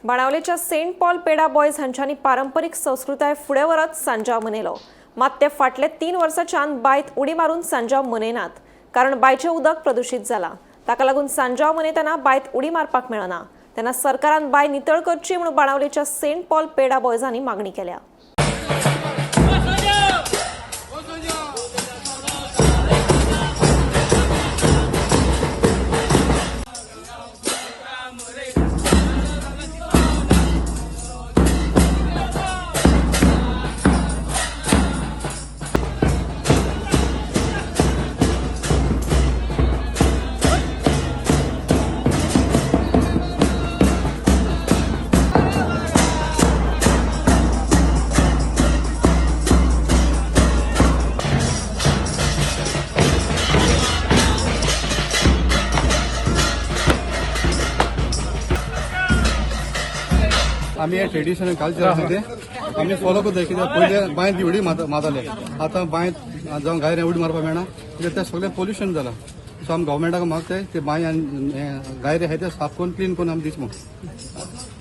बाणावलेच्या Saint Paul पेडा boys हांच्यांनी पारंपरीक संस्कृताय फुडें व्हरत सांजाव मनयलो। मात ते फाटले 3 वर्सांच्यान बांयत उडी मारून सांजाव मनयनात, कारण बांयचें उदक प्रदूषित जाला। ताका लागून सांजाव मनयतना बांयत उडी मारपाक मेळना। तेन्ना सरकारान बांय नितळ करची म्हणून बाणावलेच्या सेंट पॉल पेडा बॉयजांनी मागणी केल्या। आम्ही हे ट्रेडिशनल कल्चर आसा ते आम्ही फॉलो करता। कित्याक पयले बांयत उडी मारताले, आतां बांयत जावं गायऱ्या उडी मारपाक मेळना, कित्याक तें सगळें पोल्युशन जालां। सो आमी गव्हर्मेंटाक मागताय ते बांय आनी गायरे आहाय ते साफ करून क्लीन करून आमी दिवचे म्हणून।